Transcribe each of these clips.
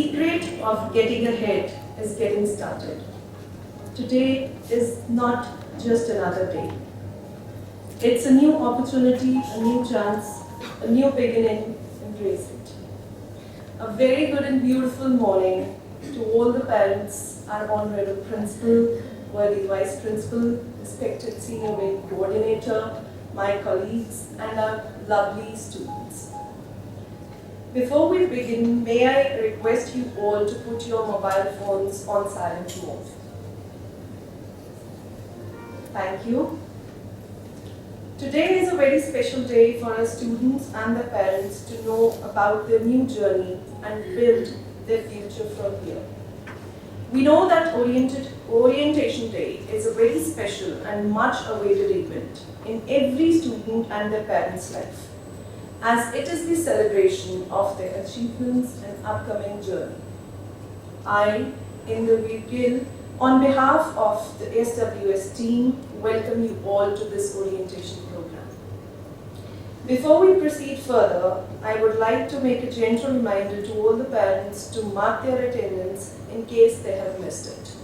secret of getting ahead is getting started. Today is not just another day. It's a new opportunity, a new chance, a new beginning. Embrace it. A very good and beautiful morning to all the parents, our honorable principal, worthy vice principal, respected senior wing coordinator, my colleagues, and our lovely students. Before we begin, may I request you all to put your mobile phones on silent mode. Thank you. Today is a very special day for our students and their parents to know about their new journey and build their future from here. We know that Orientation Day is a very special and much awaited event in every student and their parents' life, as it is the celebration of their achievements and upcoming journey. I, Inderveer Gill, on behalf of the SWS team, welcome you all to this orientation program. Before we proceed further, I would like to make a gentle reminder to all the parents to mark their attendance in case they have missed it.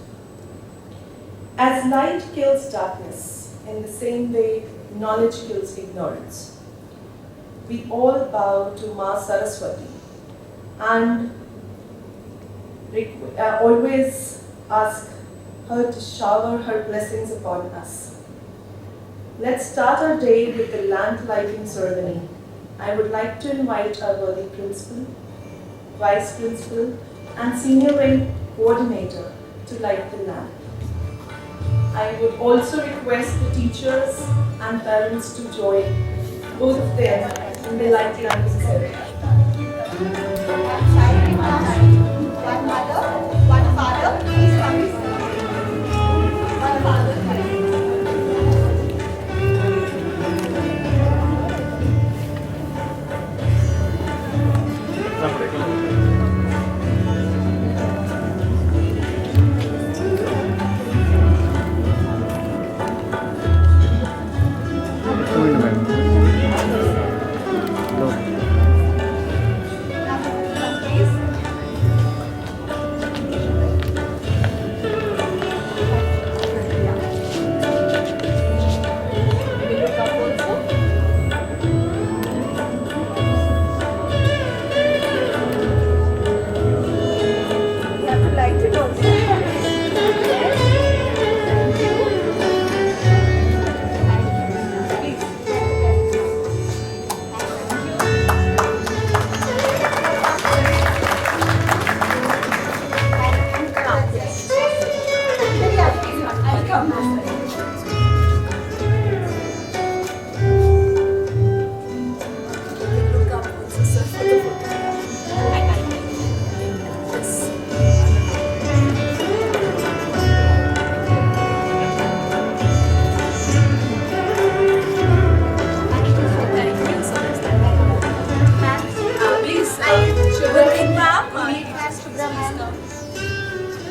As light kills darkness, in the same way knowledge kills ignorance. We all bow to Ma Saraswati and always ask her to shower her blessings upon us. Let's start our day with the lamp lighting ceremony. I would like to invite our worthy principal, vice principal, and senior wing coordinator to light the lamp. I would also request the teachers and parents to join, both of them, in the light lamp ceremony. One mother, one father, please come. One father.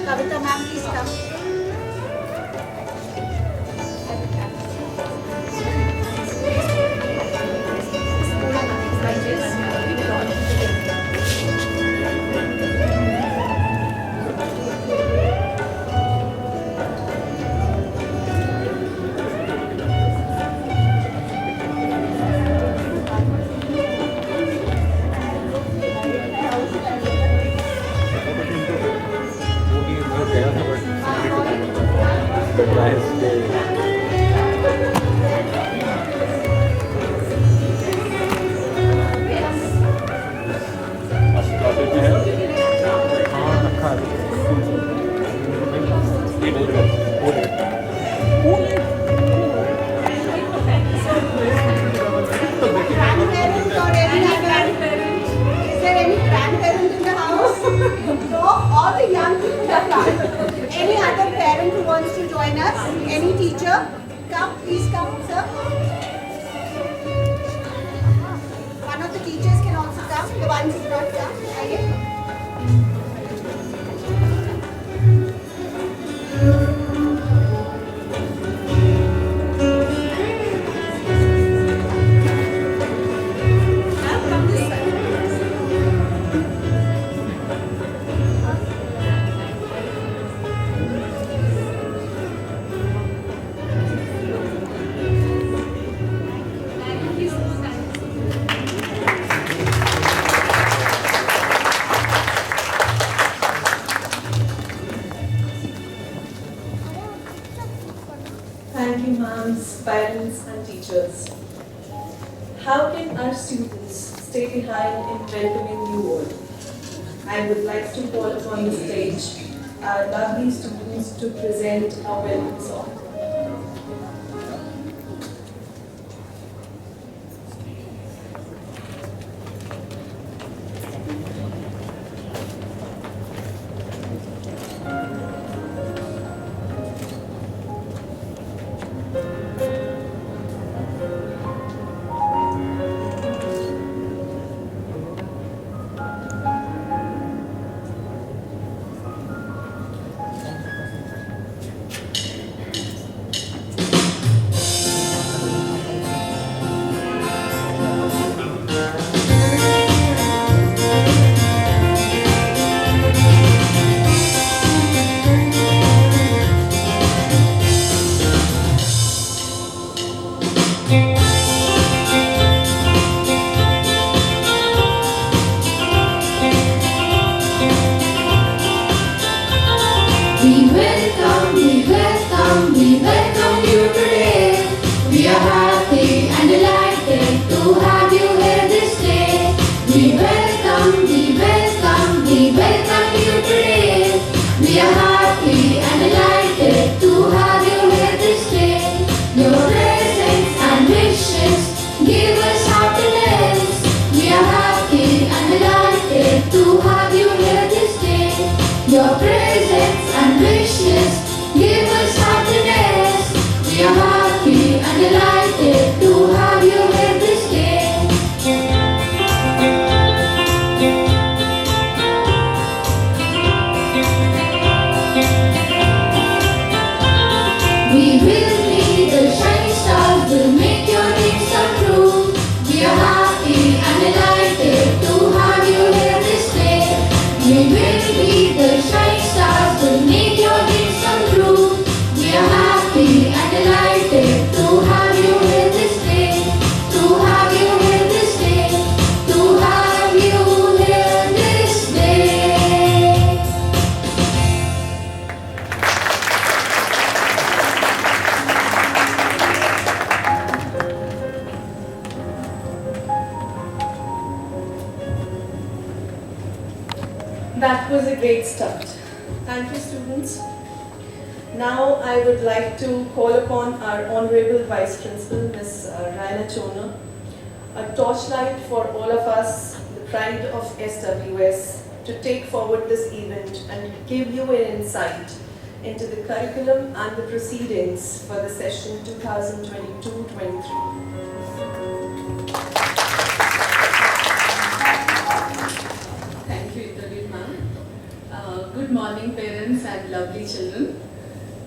Kavita ma'am, please come. Any other parent who wants to join us? Any teacher? Come, please come, sir. One of the teachers can also come. The ones who did not come. Thank you, moms, parents, and teachers. How can our students stay behind in welcoming you all? I would like to call upon the stage our lovely students to present our welcome song. We welcome you today. We are happy and delighted to have you here this day. We welcome you today. We are happy and delighted to have you here this day. Your presence and wishes give us happiness. We are happy and delighted to have you here this day. Your presence and wishes give us happiness. We are happy and delighted to have you here this day. We will be the shining stars, will make your dreams come true. We are happy and delighted to have you here this day. We will be the shining stars, will make your dreams come true. We are happy and delighted to have you here this day. To have you here this day. To have you here this day. That was a great start. Thank you, students. Now I would like to call upon our Honorable Vice Principal, Ms. Raina Chona, a torchlight for all of us, the pride of SWS, to take forward this event and give you an insight into the curriculum and the proceedings for the session 2022-23. Thank you, Interview ma'am. Good morning, parents and lovely children.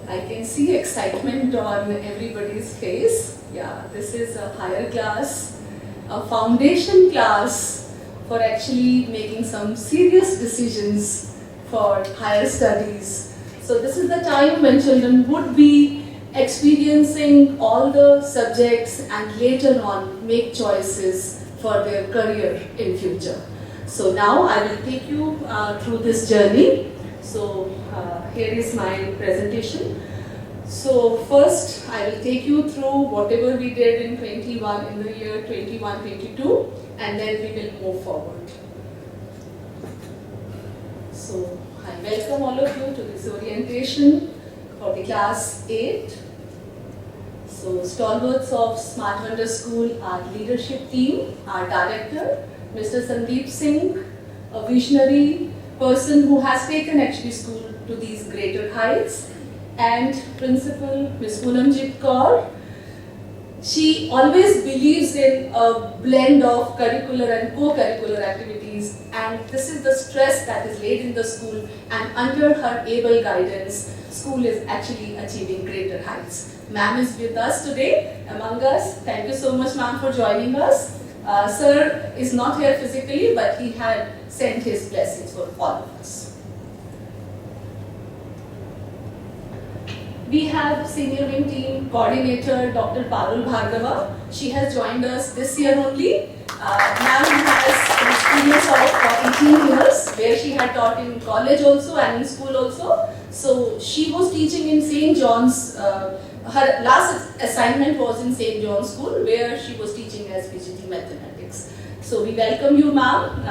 I can see excitement on everybody's face. Yeah, this is a higher class, a foundation class for actually making some serious decisions for higher studies. So this is the time when children would be experiencing all the subjects and later on make choices for their career in future. So now I will take you through this journey. So here is my presentation. So first I will take you through whatever we did in 21 in the year 21-22 and then we will move forward. So I welcome all of you to this orientation for the class 8. So stalwarts of Smart Wonder School, our leadership team, our director, Mr. Sandeep Singh, a visionary person who has taken actually school to these greater heights, and Principal Ms. Poonamjit Kaur. She always believes in a blend of curricular and co-curricular activities, and this is the stress that is laid in the school, and under her able guidance, school is actually achieving greater heights. Ma'am is with us today, among us. Thank you so much, ma'am, for joining us. Sir is not here physically, but he had sent his blessings for all of us. We have senior wing team coordinator Dr. Parul Bhargava. She has joined us this year only. Ma'am has an experience of 18 years where she had taught in college also and in school also. So she was teaching in St. John's her last assignment was in St. John's School, where she was teaching as PGT Mathematics. So we welcome you, ma'am.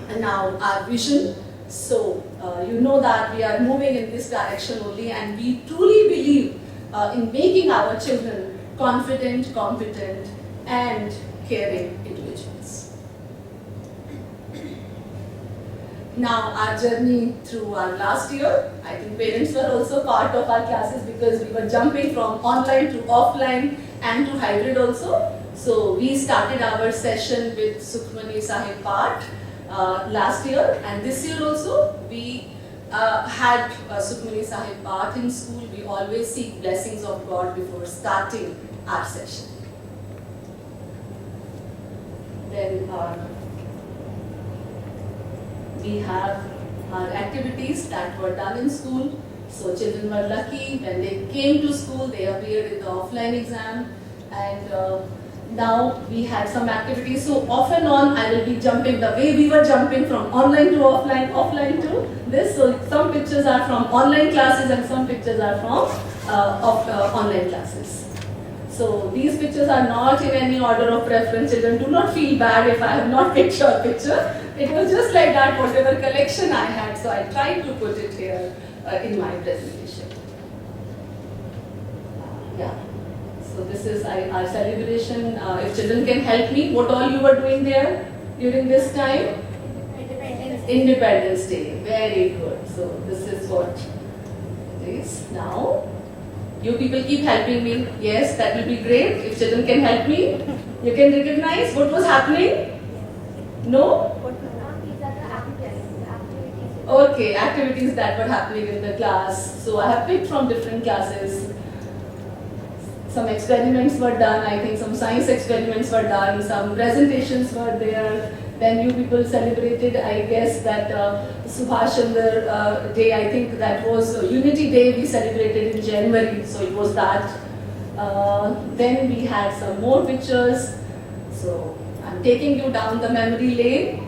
And now our vision. So you know that we are moving in this direction only, and we truly believe in making our children confident, competent, and caring individuals. Now our journey through our last year, I think parents were also part of our classes because we were jumping from online to offline and to hybrid also. So we started our session with Sukhmani Sahib Path last year, and this year also we had Sukhmani Sahib Path in school. We always seek blessings of God before starting our session. Then we have our activities that were done in school. So children were lucky when they came to school, they appeared in the offline exam, and now we had some activities. So off and on I will be jumping the way we were jumping from online to offline, offline to this. So some pictures are from online classes and some pictures are from online classes. So these pictures are not in any order of preference. Children, do not feel bad if I have not picked your picture. It was just like that, whatever collection I had. So I tried to put it here in my presentation. Yeah. So this is our celebration. If children can help me, what all you were doing there during this time? Independence Day. Very good. So this is what it is now. You people keep helping me. Yes, that will be great. If children can help me, you can recognize what was happening. No? Okay, activities that were happening in the class. So I have picked from different classes. Some experiments were done. I think some science experiments were done. Some presentations were there. Then you people celebrated, I guess, that Subhash Chandra Day. I think that was Unity Day we celebrated in January. So it was that. Then we had some more pictures. So I'm taking you down the memory lane.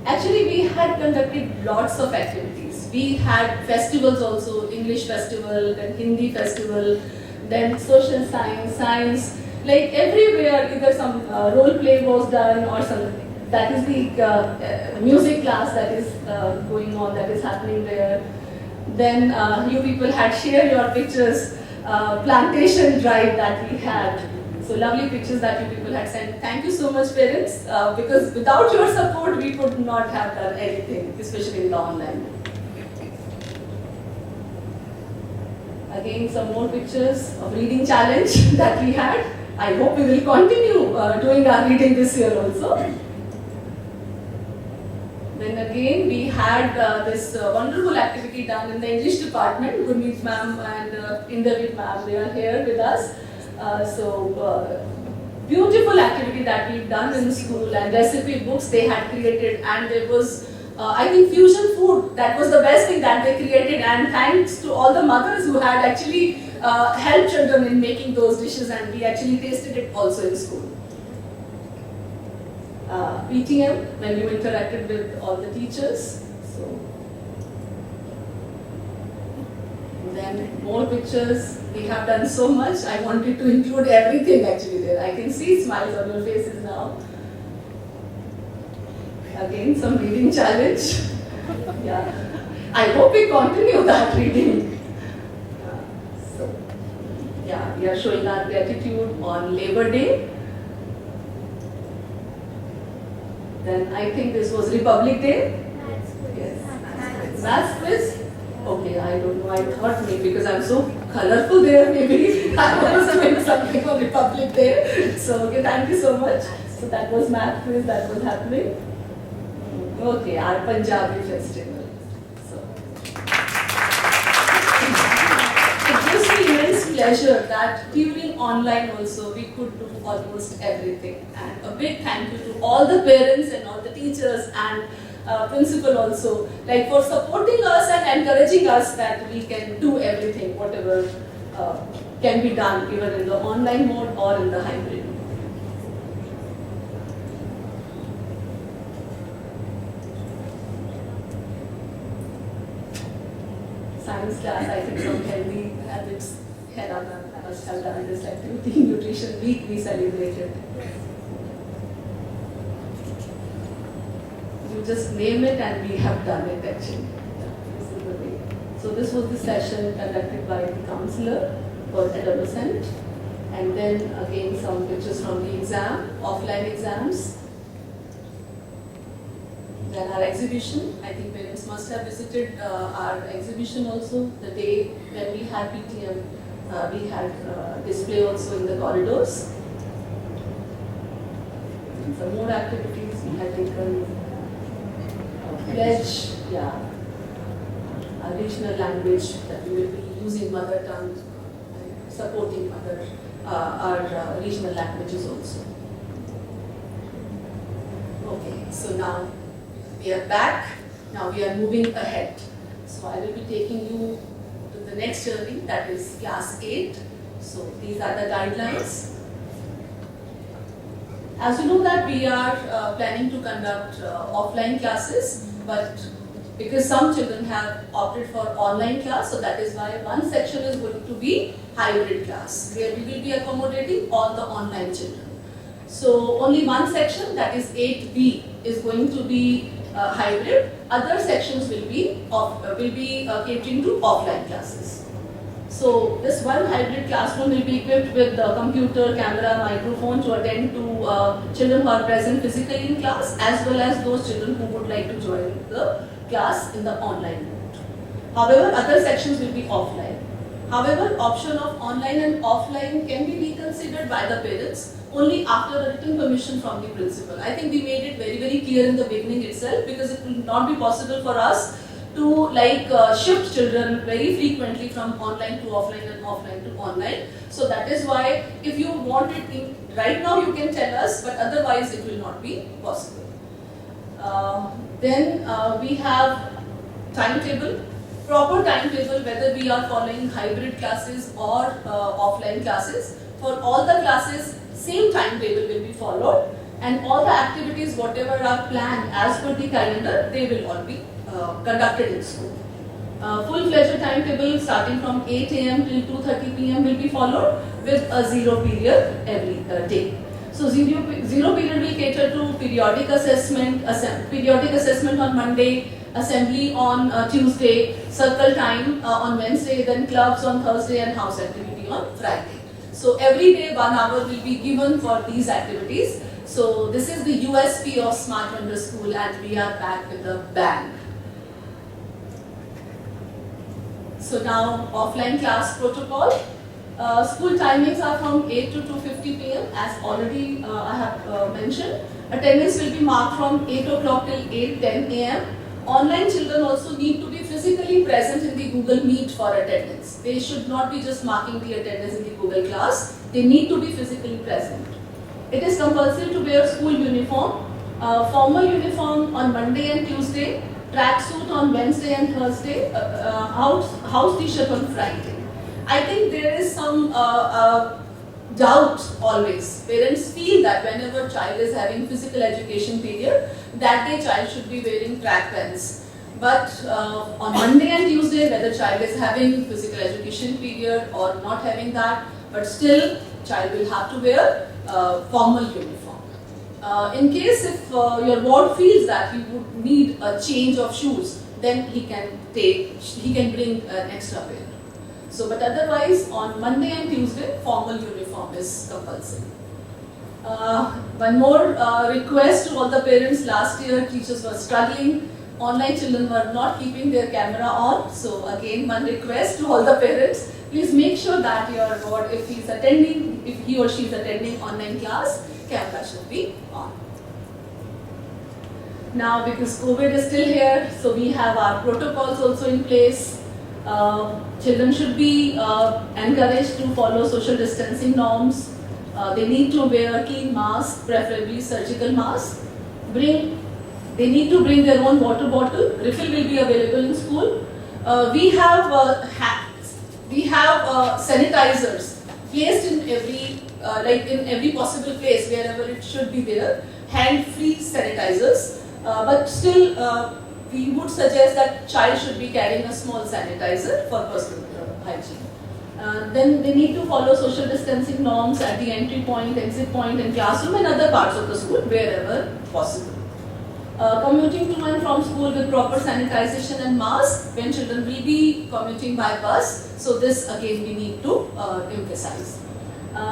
Actually, we had conducted lots of activities. We had festivals also, English festival, then Hindi festival, then social science. Like everywhere, either some role play was done or something. That is the music class that is going on, that is happening there. Then you people had shared your pictures, plantation drive that we had. So lovely pictures that you people had sent. Thank you so much, parents, because without your support, we could not have done anything, especially in the online. Again, some more pictures of reading challenge that we had. I hope we will continue doing our reading this year also. Then again, we had this wonderful activity done in the English department. Gurmeet ma'am and Inderjeet ma'am, they are here with us. Beautiful activity that we've done in school, and recipe books they had created, and there was I think fusion food, that was the best thing that they created, and thanks to all the mothers who had actually helped children in making those dishes, and we actually tasted it also in school. PTM, when you interacted with all the teachers. So then more pictures. We have done so much. I wanted to include everything actually there. I can see smiles on your faces now. Again, some reading challenge. Yeah. I hope we continue that reading. So, yeah, we are showing our gratitude on Labor Day. Then I think this was Republic Day. Yes. Maths quiz. Okay, I don't know. I thought maybe because I'm so colorful there, maybe I was doing something on Republic Day. So, okay, thank you so much. So that was math quiz that was happening. Okay, our Punjabi festival. So it gives me immense pleasure that during online also we could do almost everything. And a big thank you to all the parents and all the teachers and principal also, like for supporting us and encouraging us that we can do everything, whatever can be done, even in the online mode or in the hybrid mode. science class, I think from healthy habits, Hera must have done this activity. Nutrition week we celebrated. You just name it and we have done it actually. This is the way. So this was the session conducted by the counselor for adolescent. And then again some pictures from the exam, offline exams. Then our exhibition, I think parents must have visited our exhibition also. The day when we had PTM, we had display also in the corridors. And some more activities we had taken. Pledge, yeah, a regional language that we will be using mother tongue, supporting our regional languages also. Okay, so now we are back. Now we are moving ahead. So I will be taking you to the next journey, that is class 8. So these are the guidelines. As you know that we are planning to conduct offline classes, but because some children have opted for online class, so that is why one section is going to be hybrid class, where we will be accommodating all the online children. So only one section, that is 8B, is going to be hybrid. Other sections will be catering to offline classes. So this one hybrid classroom will be equipped with the computer, camera, microphone to attend to children who are present physically in class, as well as those children who would like to join the class in the online mode. However, other sections will be offline. However, option of online and offline can be reconsidered by the parents only after a written permission from the principal. I think we made it very, very clear in the beginning itself, because it will not be possible for us to shift children very frequently from online to offline and offline to online. So that is why if you want it right now, you can tell us, but otherwise it will not be possible. Then we have timetable, proper timetable, whether we are following hybrid classes or offline classes. For all the classes, same timetable will be followed, and all the activities, whatever are planned as per the calendar, they will all be conducted in school. Full-fledged timetable starting from 8 AM till 2:30 PM will be followed with a zero period every day. So zero period will cater to periodic assessment on Monday, assembly on Tuesday, circle time on Wednesday, then clubs on Thursday, and house activity on Friday. So every day 1 hour will be given for these activities. So this is the USP of Smart Wonder School, and we are back with a bang. So now offline class protocol. School timings are from 8 to 2:50 PM, as already I have mentioned. Attendance will be marked from 8 o'clock till 8:10 AM. Online children also need to be physically present in the Google Meet for attendance. They should not be just marking the attendance in the Google class. They need to be physically present. It is compulsory to wear school uniform, formal uniform on Monday and Tuesday, tracksuit on Wednesday and Thursday, house t-shirt on Friday. I think there is some doubt always. Parents feel that whenever child is having physical education period, that their child should be wearing track pants. But on Monday and Tuesday, whether child is having physical education period or not having that, but still child will have to wear formal uniform. In case if your ward feels that he would need a change of shoes, then he can bring an extra pair. So, but otherwise on Monday and Tuesday, formal uniform is compulsory. One more request to all the parents. Last year, teachers were struggling. Online children were not keeping their camera on. So again, one request to all the parents. Please make sure that your ward, if he or she is attending online class, camera should be on. Now, because COVID is still here, so we have our protocols also in place. Children should be encouraged to follow social distancing norms. They need to wear clean masks, preferably surgical masks. They need to bring their own water bottle. Refill will be available in school. We have sanitizers placed in every possible place wherever it should be there. Hand-free sanitizers, but still we would suggest that child should be carrying a small sanitizer for personal hygiene. Then they need to follow social distancing norms at the entry point, exit point, and classroom and other parts of the school wherever possible. Commuting to and from school with proper sanitization and mask when children will be commuting by bus. So this again we need to emphasize.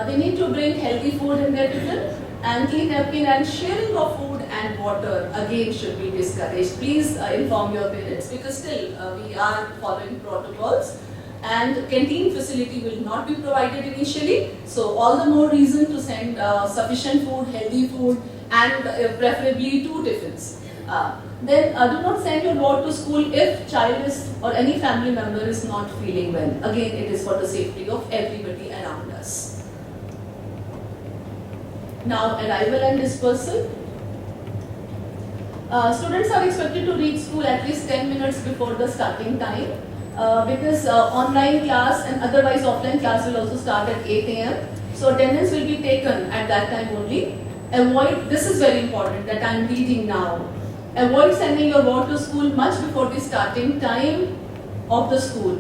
They need to bring healthy food in their tiffin, and clean napkin and sharing of food and water again should be discouraged. Please inform your parents, because still we are following protocols. And canteen facility will not be provided initially, so all the more reason to send sufficient food, healthy food, and preferably 2 tiffins. Then do not send your ward to school if child is or any family member is not feeling well. Again, it is for the safety of everybody around us. Now, arrival and dispersal. Students are expected to reach school at least 10 minutes before the starting time. Because online class and otherwise offline class will also start at 8 a.m. So attendance will be taken at that time only. Avoid, this is very important that I am reading now. Avoid sending your ward to school much before the starting time of the school.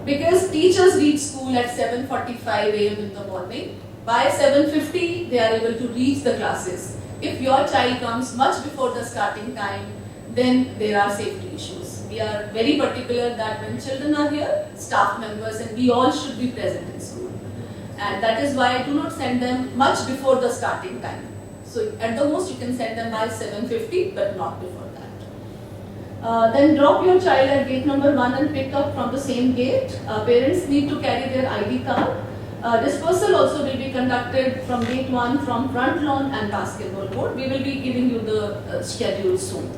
Because teachers reach school at 7:45 a.m. in the morning. By 7:50 they are able to reach the classes. If your child comes much before the starting time, then there are safety issues. We are very particular that when children are here, staff members and we all should be present in school. And that is why I do not send them much before the starting time. So at the most you can send them by 7:50, but not before that. Then drop your child at gate number 1 and pick up from the same gate. Parents need to carry their ID card. Dispersal also will be conducted from gate 1 from front lawn and basketball court. We will be giving you the schedule soon.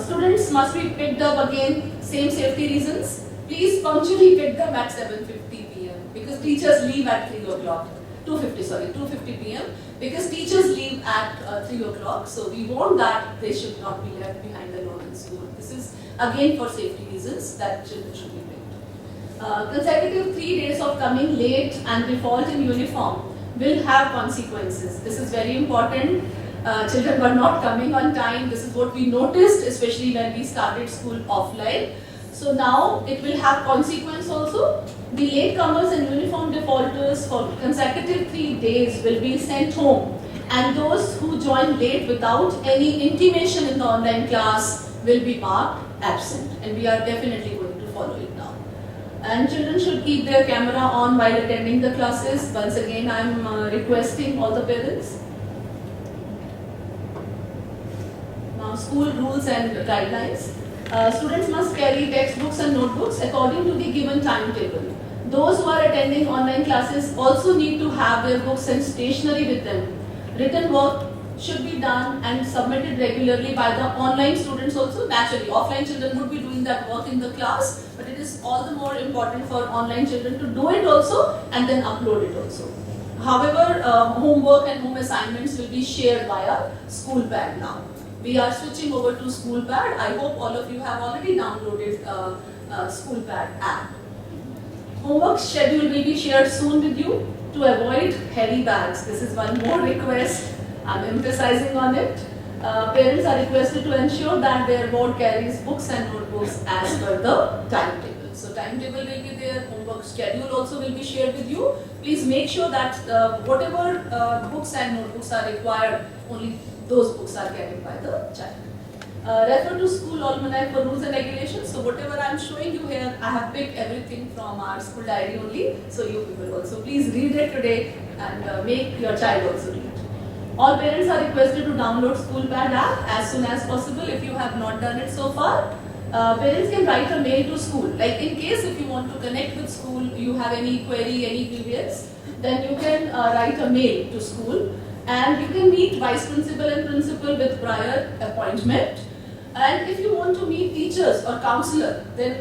Students must be picked up again, same safety reasons. Please punctually pick them at 7:50 p.m. because teachers leave at 3 o'clock. 2:50 p.m. because teachers leave at 3 o'clock. So we want that they should not be left behind alone in school. This is again for safety reasons that children should be picked. Consecutive 3 days of coming late and default in uniform will have consequences. This is very important. Children were not coming on time. This is what we noticed, especially when we started school offline. So now it will have consequence also. The latecomers and uniform defaulters for consecutive 3 days will be sent home. And those who join late without any intimation in the online class will be marked absent. And we are definitely going to follow it now. And children should keep their camera on while attending the classes. Once again, I am requesting all the parents. School rules and guidelines. Students must carry textbooks and notebooks according to the given timetable. Those who are attending online classes also need to have their books and stationery with them. Written work should be done and submitted regularly by the online students also. Naturally, offline children would be doing that work in the class, but it is all the more important for online children to do it also and then upload it also. However, homework and home assignments will be shared via SchoolPad now. We are switching over to SchoolPad. I hope all of you have already downloaded SchoolPad app. Homework schedule will be shared soon with you to avoid heavy bags. This is one more request. I'm emphasizing on it. Parents are requested to ensure that their ward carries books and notebooks as per the timetable. So timetable will be there, homework schedule also will be shared with you. Please make sure that whatever books and notebooks are required, only those books are carried by the child. Refer to school almanac for rules and regulations. So whatever I am showing you here, I have picked everything from our school diary only. So you people also please read it today and make your child also read. All parents are requested to download SchoolPad app as soon as possible if you have not done it so far. Parents can write a mail to school. Like in case if you want to connect with school, you have any query, any grievance, then you can write a mail to school. And you can meet vice principal and principal with prior appointment. And if you want to meet teachers or counselor, then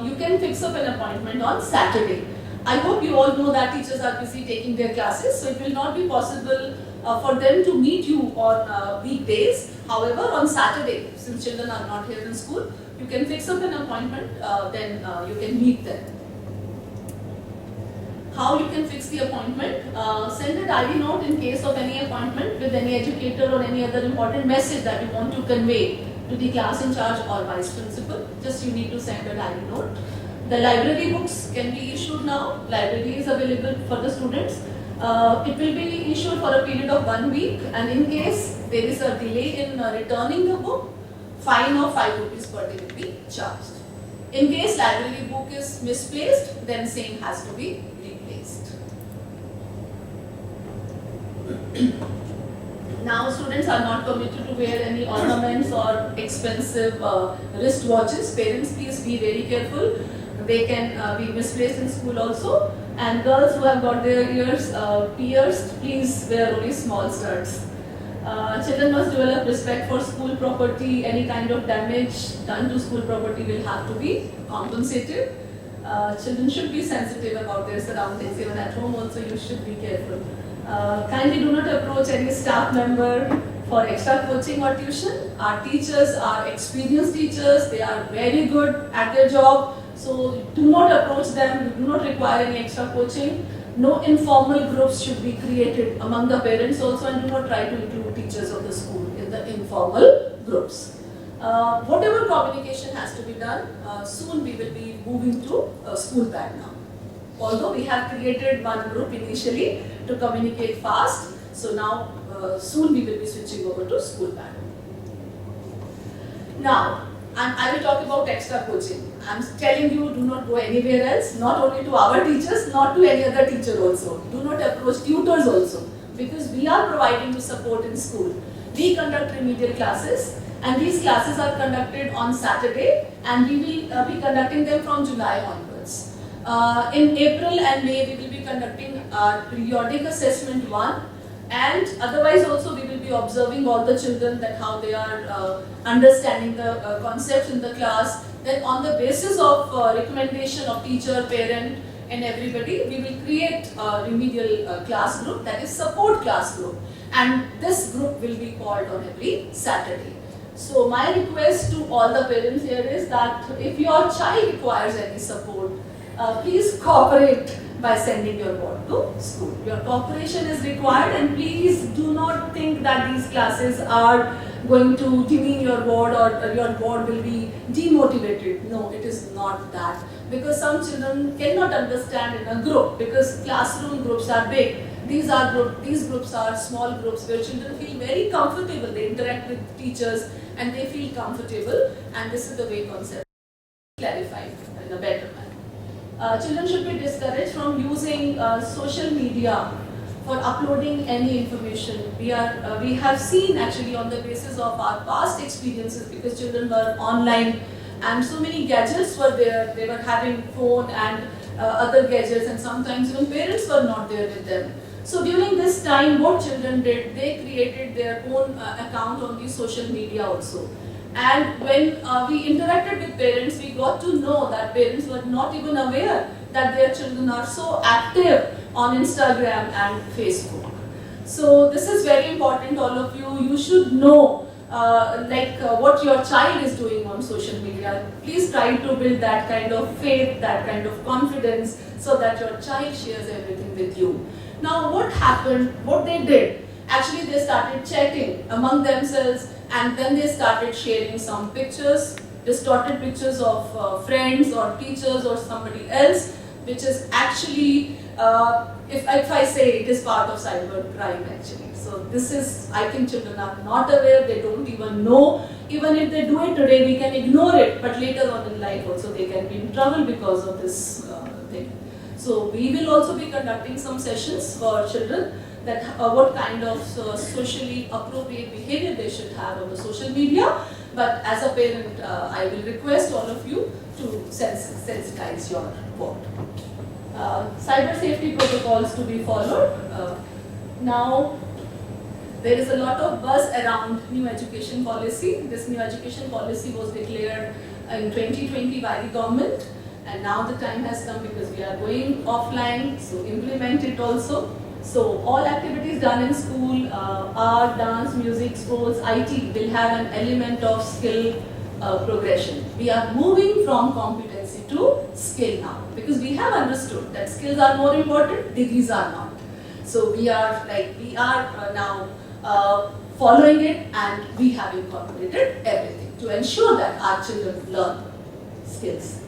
you can fix up an appointment on Saturday. I hope you all know that teachers are busy taking their classes, so it will not be possible for them to meet you on weekdays. However, on Saturday, since children are not here in school, you can fix up an appointment, then you can meet them. How you can fix the appointment? Send a diary note in case of any appointment with any educator or any other important message that you want to convey to the class in charge or vice principal. Just you need to send a diary note. The library books can be issued now. Library is available for the students. It will be issued for a period of 1 week, and in case there is a delay in returning the book, fine of 5 rupees per day will be charged. In case library book is misplaced, then same has to be replaced. Now students are not permitted to wear any ornaments or expensive wrist watches. Parents, please be very careful. They can be misplaced in school also. And girls who have got their ears pierced, please wear only small studs. Children must develop respect for school property. Any kind of damage done to school property will have to be compensated. Children should be sensitive about their surroundings. Even at home also you should be careful. Kindly do not approach any staff member for extra coaching or tuition. Our teachers are experienced teachers. They are very good at their job. So do not approach them. You do not require any extra coaching. No informal groups should be created among the parents also, and do not try to include teachers of the school in the informal groups. Whatever communication has to be done, soon we will be moving to school bag now. Although we have created one group initially to communicate fast, so now soon we will be switching over to school bag. Now, and I will talk about extra coaching. I am telling you, do not go anywhere else, not only to our teachers, not to any other teacher also. Do not approach tutors also, because we are providing you support in school. We conduct remedial classes, and these classes are conducted on Saturday, and we will be conducting them from July onwards. In April and May, we will be conducting our periodic assessment 1. And otherwise also we will be observing all the children, that how they are understanding the concepts in the class. Then on the basis of recommendation of teacher, parent and everybody, we will create a remedial class group, that is support class group. And this group will be called on every Saturday. So my request to all the parents here is that if your child requires any support, please cooperate by sending your board to school. Your cooperation is required, and please do not think that these classes are going to demean your board or your board will be demotivated. No, it is not that. Because some children cannot understand in a group, because classroom groups are big. These groups are small groups where children feel very comfortable. They interact with teachers and they feel comfortable, and this is the way concept is clarified in a better manner. Children should be discouraged from using social media for uploading any information. We have seen actually on the basis of our past experiences, because children were online and so many gadgets were there. They were having phone and other gadgets, and sometimes even parents were not there with them. So during this time, what children did, they created their own account on the social media also. And when we interacted with parents, we got to know that parents were not even aware that their children are so active on Instagram and Facebook. So this is very important, all of you. You should know what your child is doing on social media. Please try to build that kind of faith, that kind of confidence, so that your child shares everything with you. Now what happened, what they did, actually they started chatting among themselves, and then they started sharing some pictures, distorted pictures of friends or teachers or somebody else, which is actually, if I say, it is part of cyber crime actually. So this is, I think children are not aware, they don't even know. Even if they do it today, we can ignore it, but later on in life also they can be in trouble because of this thing. So we will also be conducting some sessions for children, that what kind of socially appropriate behavior they should have on the social media. But as a parent, I will request all of you to sensitize your board. Cyber safety protocols to be followed. Now, there is a lot of buzz around new education policy. This new education policy was declared in 2020 by the government, and now the time has come, because we are going offline, so implement it also. So all activities done in school, art, dance, music, sports, IT will have an element of skill progression. We are moving from competency to skill now, because we have understood that skills are more important, degrees are not. So we are now following it, and we have incorporated everything to ensure that our children learn skills.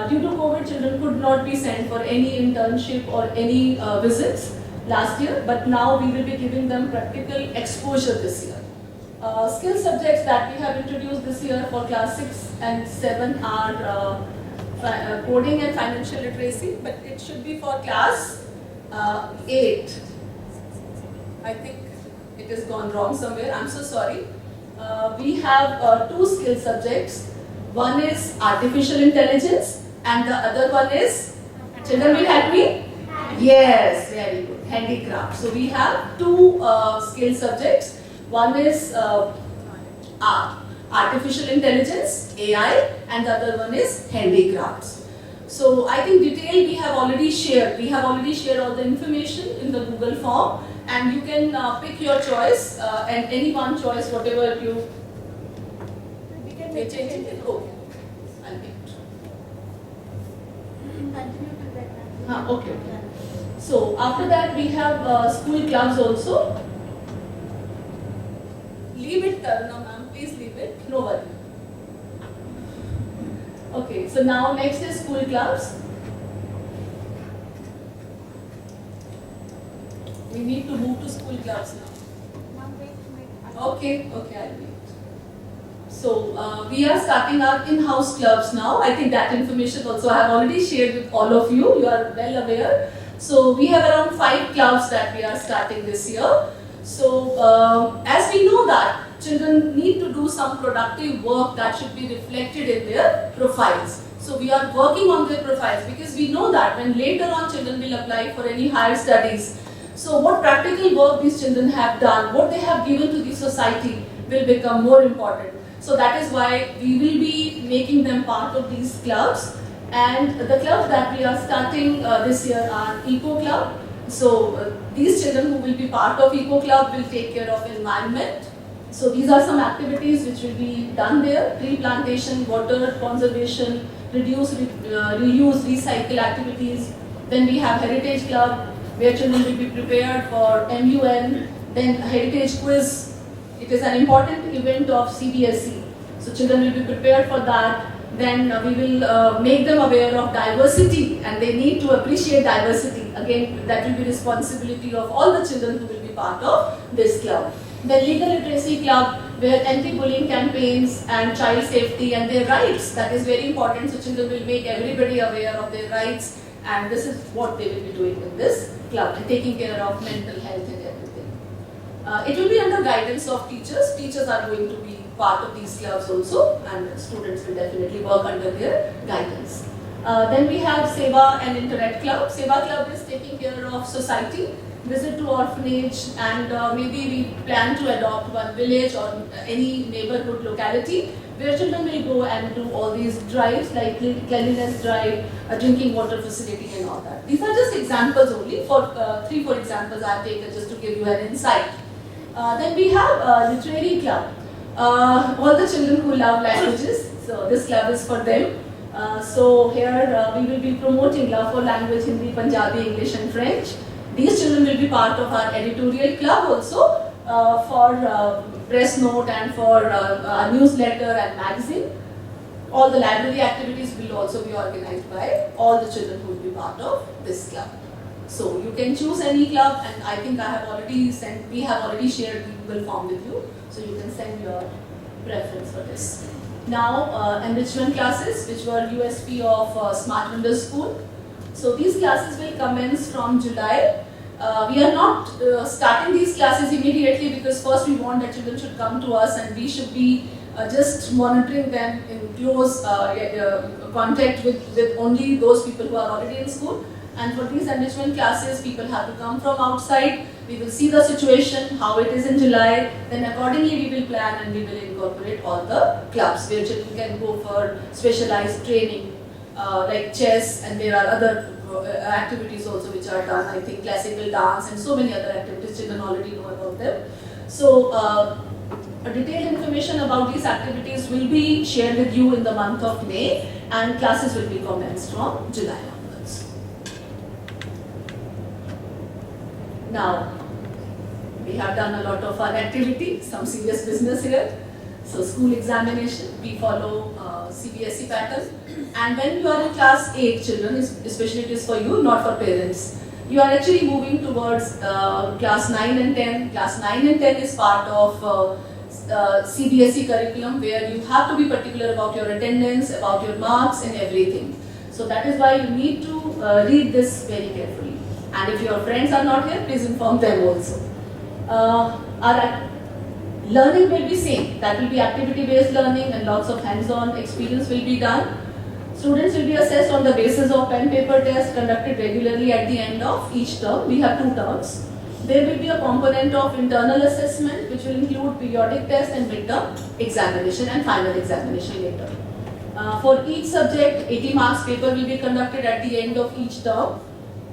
Due to COVID, children could not be sent for any internship or any visits last year, but now we will be giving them practical exposure this year. Skill subjects that we have introduced this year for class 6 and 7 are coding and financial literacy, but it should be for class 8. I think it has gone wrong somewhere, I'm so sorry. We have 2 skill subjects. One is artificial intelligence and the other one is, children will help me? Yes, very good, handicraft. So we have 2 skill subjects. One is artificial intelligence, AI, and the other one is handicrafts. So I think detail we have already shared. We have already shared all the information in the Google form, and you can pick your choice and any one choice, whatever you. We can They change it. Okay, I'll make it. continue to that. Okay. So after that we have school clubs also. Leave it, no ma'am, please leave it. No worry. Okay, so now next is school clubs. We need to move to school clubs now. Okay, I'll wait. So we are starting our in-house clubs now. I think that information also I have already shared with all of you. You are well aware. So we have around 5 clubs that we are starting this year. So as we know that children need to do some productive work that should be reflected in their profiles. So we are working on their profiles because we know that when later on children will apply for any higher studies, so what practical work these children have done, what they have given to the society will become more important. So that is why we will be making them part of these clubs. And the clubs that we are starting this year are Eco Club. So these children who will be part of Eco Club will take care of environment. So these are some activities which will be done there: tree plantation, water conservation, reduce, reuse, recycle activities. Then we have Heritage Club, where children will be prepared for MUN. Then Heritage Quiz. It is an important event of CBSE. So children will be prepared for that. Then we will make them aware of diversity, and they need to appreciate diversity. Again, that will be responsibility of all the children who will be part of this club. The Legal Literacy Club, where anti-bullying campaigns and child safety and their rights, that is very important. So children will make everybody aware of their rights, and this is what they will be doing in this club, and taking care of mental health and everything. It will be under guidance of teachers. Teachers are going to be part of these clubs also, and students will definitely work under their guidance. Then we have Seva and Interact Club. Seva Club is taking care of society, visit to orphanage, and maybe we plan to adopt one village or any neighborhood locality where children will go and do all these drives like cleanliness drive, a drinking water facility and all that. These are just examples only. For 3-4 examples I have taken just to give you an insight. Then we have Literary Club. All the children who love languages, so this club is for them. So here we will be promoting love for language, Hindi, Punjabi, English and French. These children will be part of our editorial club also for press note and for our newsletter and magazine. All the library activities will also be organized by all the children who will be part of this club. So you can choose any club, and I think we have already shared the Google form with you, so you can send your preference for this. Now enrichment classes, which were USP of Smart Wonders School. So these classes will commence from July. We are not starting these classes immediately because first we want that children should come to us and we should be just monitoring them in close contact with only those people who are already in school. And for these enrichment classes, people have to come from outside. We will see the situation, how it is in July. Then accordingly we will plan and we will incorporate all the clubs where children can go for specialized training like chess, and there are other activities also which are done. I think classical dance and so many other activities, children already know about them. So detailed information about these activities will be shared with you in the month of May, and classes will be commenced from July onwards. Now, we have done a lot of fun activity, some serious business here. So school examination, we follow CBSE pattern. And when you are in class 8 children, especially it is for you, not for parents, you are actually moving towards class 9 and 10. Class 9 and 10 is part of CBSE curriculum where you have to be particular about your attendance, about your marks and everything. So that is why you need to read this very carefully. And if your friends are not here, please inform them also. Our learning will be same. That will be activity-based learning and lots of hands-on experience will be done. Students will be assessed on the basis of pen paper test conducted regularly at the end of each term. We have 2 terms. There will be a component of internal assessment which will include periodic test and midterm examination and final examination later. For each subject, 80 marks paper will be conducted at the end of each term.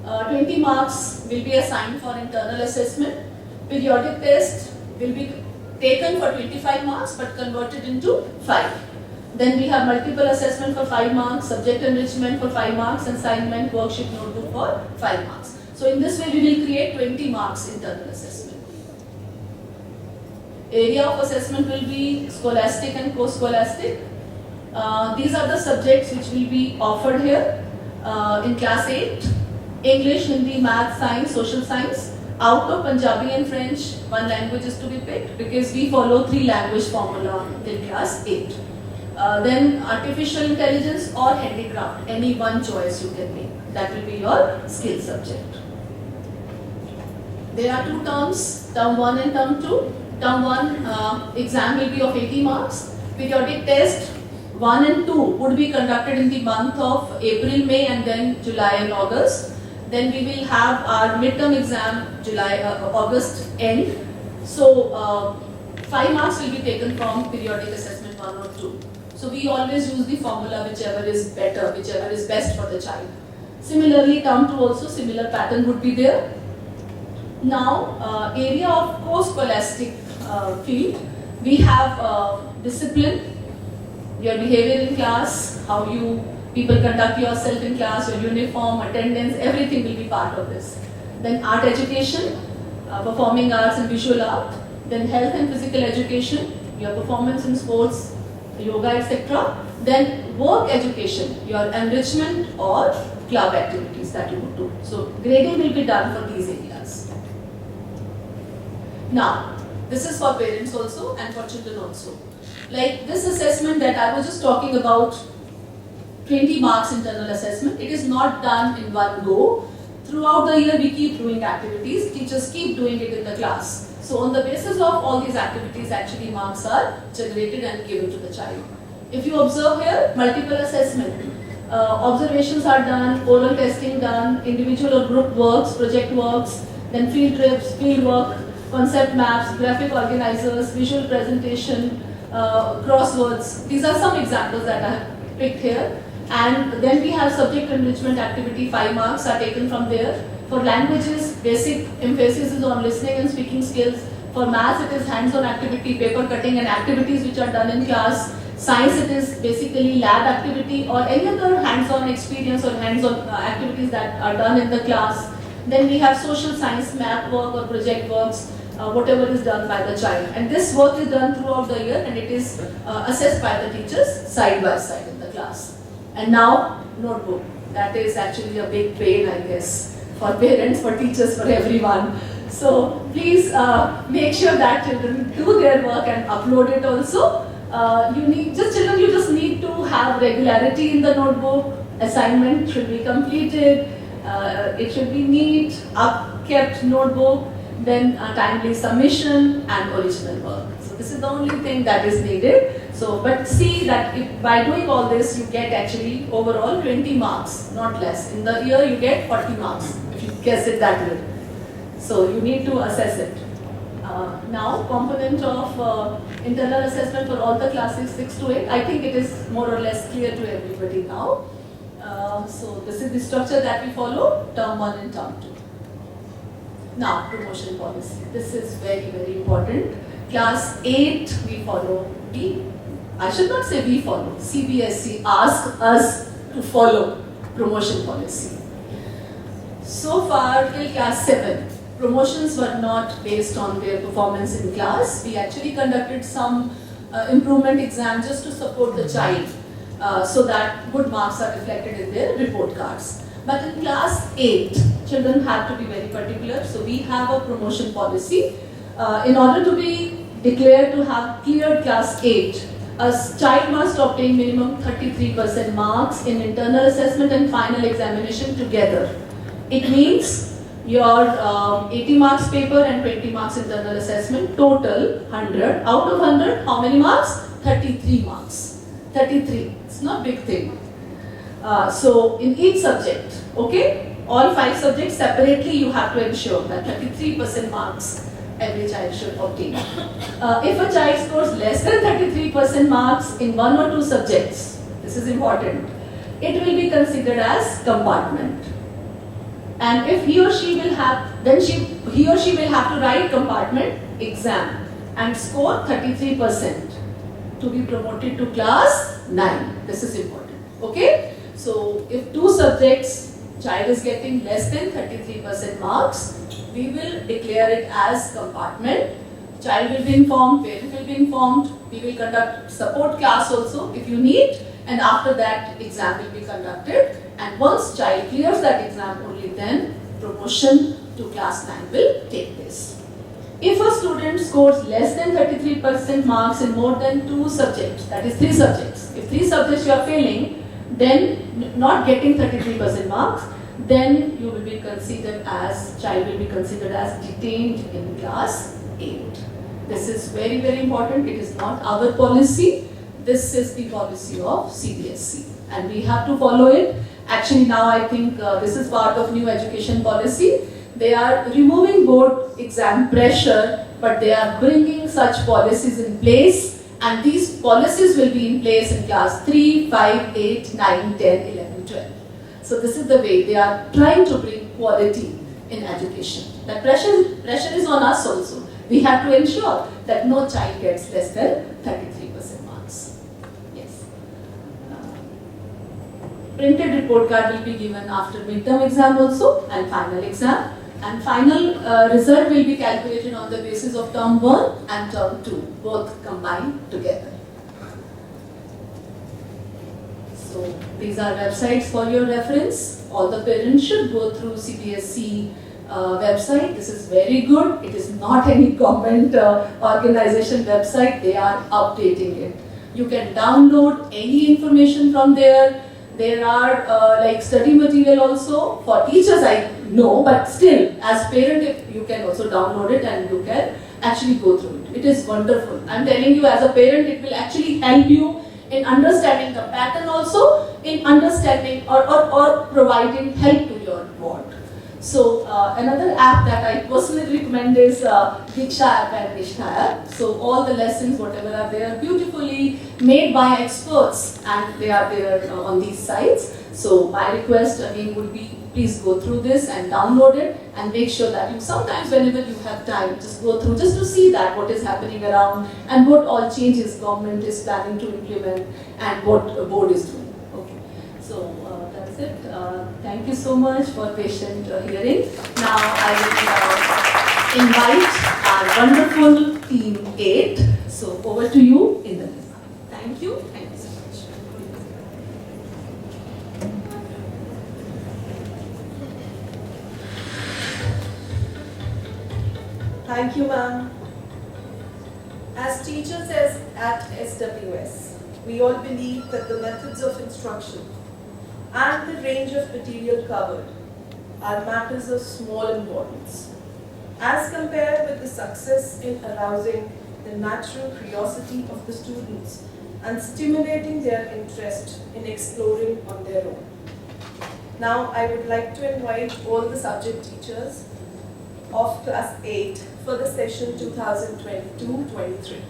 20 marks will be assigned for internal assessment. Periodic test will be taken for 25 marks but converted into 5. Then we have multiple assessment for 5 marks, subject enrichment for 5 marks, and assignment worksheet notebook for 5 marks. So in this way we will create 20 marks internal assessment. Area of assessment will be scholastic and post-scholastic. These are the subjects which will be offered here in class 8. English, Hindi, Math, Science, Social Science. Out of Punjabi and French, 1 language is to be picked because we follow 3 language formula in class 8. Then artificial intelligence or handicraft, any one choice you can make. That will be your skill subject. There are 2 terms, term 1 and term 2. Term 1 exam will be of 80 marks. Periodic test 1 and 2 would be conducted in the month of April, May and then July and August. Then we will have our midterm exam August end. So 5 marks will be taken from periodic assessment 1 or 2. So we always use the formula whichever is better, whichever is best for the child. Similarly, term 2 also similar pattern would be there. Now, area of post-scholastic field, we have discipline, your behavior in class, how you people conduct yourself in class, your uniform, attendance, everything will be part of this. Then art education, performing arts and visual art. Then health and physical education, your performance in sports, yoga, etc. Then work education, your enrichment or club activities that you would do. So grading will be done for these areas. Now, this is for parents also and for children also. Like this assessment that I was just talking about, 20 marks internal assessment, it is not done in one go. Throughout the year we keep doing activities, teachers keep doing it in the class. So on the basis of all these activities, actually marks are generated and given to the child. If you observe here, multiple assessment, observations are done, oral testing done, individual or group works, project works, then field trips, field work, concept maps, graphic organizers, visual presentation, crosswords. These are some examples that I have picked here. And then we have subject enrichment activity, 5 marks are taken from there. For languages, basic emphasis is on listening and speaking skills. For maths, it is hands-on activity, paper cutting and activities which are done in class. Science, it is basically lab activity or any other hands-on experience or hands-on activities that are done in the class. Then we have social science, map work or project works, whatever is done by the child. And this work is done throughout the year and it is assessed by the teachers side by side in the class. And now, notebook. That is actually a big pain, I guess, for parents, for teachers, for everyone. So please make sure that children do their work and upload it also. You just need to have regularity in the notebook. Assignment should be completed. It should be neat, upkept notebook. Then timely submission and original work. So this is the only thing that is needed. So, but see that if by doing all this, you get actually overall 20 marks, not less. In the year, you get 40 marks if you guess it that way. So you need to assess it. Now, component of internal assessment for all the classes 6 to 8. I think it is more or less clear to everybody now. So this is the structure that we follow, term 1 and term 2. Now, promotion policy. This is very, very important. Class 8, we follow I should not say we follow, CBSE asked us to follow promotion policy. So far till class 7, promotions were not based on their performance in class. We actually conducted some improvement exam just to support the child so that good marks are reflected in their report cards. But in class 8, children have to be very particular. So we have a promotion policy. In order to be declared to have cleared class 8, a child must obtain minimum 33% marks in internal assessment and final examination together. It means your 80 marks paper and 20 marks internal assessment, total 100. Out of 100, how many marks? 33 marks. 33. It's not a big thing. So in each subject, okay, all 5 subjects separately, you have to ensure that 33% marks every child should obtain. If a child scores less than 33% marks in 1 or 2 subjects, this is important, it will be considered as compartment. And if he or she will have, then he or she will have to write compartment exam and score 33% to be promoted to class 9. This is important. Okay? So if 2 subjects, child is getting less than 33% marks, we will declare it as compartment. Child will be informed, parent will be informed. We will conduct support class also if you need, and after that exam will be conducted. And once child clears that exam, only then promotion to class 9 will take place. If a student scores less than 33% marks in more than 2 subjects, that is 3 subjects, if 3 subjects you are failing, then not getting 33% marks, then you will be considered as, child will be considered as detained in class 8. This is very, very important. It is not our policy. This is the policy of CBSE and we have to follow it. Actually now I think this is part of new education policy. They are removing board exam pressure, but they are bringing such policies in place, and these policies will be in place in class 3, 5, 8, 9, 10, 11, 12. So this is the way they are trying to bring quality in education. That pressure is on us also. We have to ensure that no child gets less than 33% marks. Yes. Printed report card will be given after midterm exam also and final exam. And final result will be calculated on the basis of term 1 and term 2, both combined together. So these are websites for your reference. All the parents should go through CBSE website. This is very good. It is not any government organization website. They are updating it. You can download any information from there. There are like study material also for teachers, I know, but still as parent you can also download it and you can actually go through it. It is wonderful. I am telling you, as a parent it will actually help you in understanding the pattern also, in understanding or providing help to your board. So another app that I personally recommend is Diksha app and Nishna app. So all the lessons, whatever are there, beautifully made by experts, and they are there on these sites. So my request again would be, please go through this and download it and make sure that you sometimes whenever you have time, just go through just to see that what is happening around and what all changes government is planning to implement and what the board is doing. Okay. So that's it. Thank you so much for patient hearing. Now I will invite our wonderful team 8. So over to you in the list. Thank you. Thank you so much. Thank you, ma'am. As teachers at SWS, we all believe that the methods of instruction and the range of material covered are matters of small importance, as compared with the success in arousing the natural curiosity of the students and stimulating their interest in exploring on their own. Now, I would like to invite all the subject teachers of class 8 for the session 2022-23.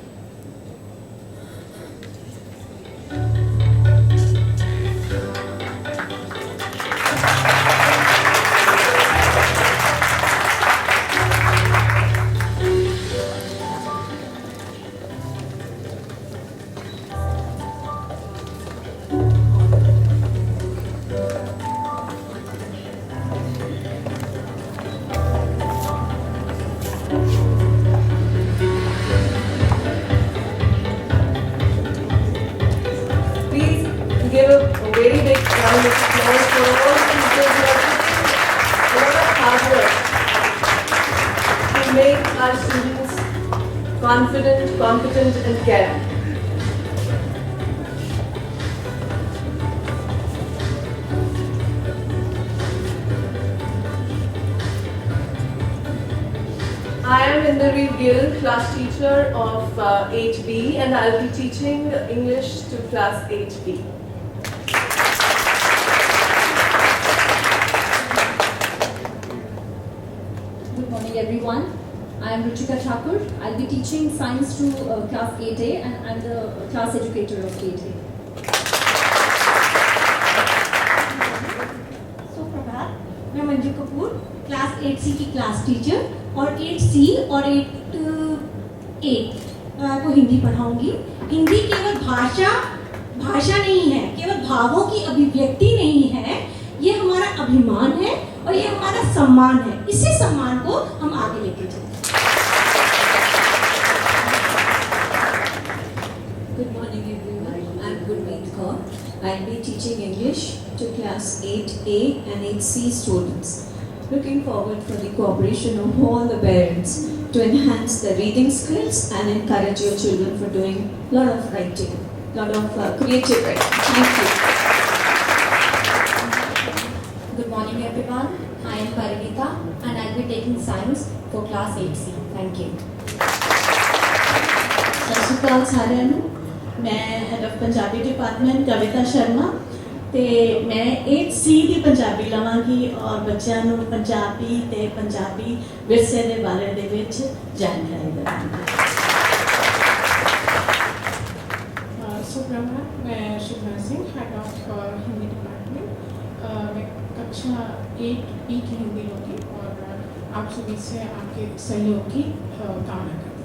confident, competent and caring. I am Inderveer Gill, class teacher of 8B, and I'll be teaching English to class 8B. Good morning everyone. I am Ruchika Thakur. I'll be teaching science to class 8A and I'm the class educator of 8A. So प्रभात, मैं Manju Kapoor, class 8C की class teacher और 8C और 8A को हिंदी पढ़ाऊंगी। हिंदी केवल भाषा नहीं है, केवल भावों की अभिव्यक्ति नहीं है, ये हमारा अभिमान है और ये हमारा सम्मान है। इसी सम्मान को हम आगे लेके चलें। Good morning everyone, I'm Gurmeet Kaur. I'll be teaching English to class 8A and 8C students. Looking forward for the cooperation of all the parents to enhance the reading skills and encourage your children for doing a lot of writing, lot of creative writing. Thank you. Good morning everyone. I am Parinita and I'll be taking science for class 8C. Thank you. ਸਤਿ ਸ਼੍ਰੀ ਅਕਾਲ ਸਾਰਿਆਂ ਨੂੰ ਮੈਂ head of Punjabi department ਕਵਿਤਾ ਸ਼ਰਮਾ ਤੇ ਮੈਂ 8C ਦੀ ਪੰਜਾਬੀ ਲਵਾਂਗੀ ਔਰ ਬੱਚਿਆਂ ਨੂੰ ਪੰਜਾਬੀ ਤੇ ਪੰਜਾਬੀ ਵਿਰਸੇ ਦੇ ਬਾਰੇ ਦੇ ਵਿੱਚ ਜਾਣਕਾਰੀ ਦੇਵਾਂਗੀ। सुप्रभात, मैं Shubha Singh, head of Hindi department. मैं कक्षा 8B की हिंदी लूँगी और आप सभी से आपके सहयोग की कामना करती हूँ।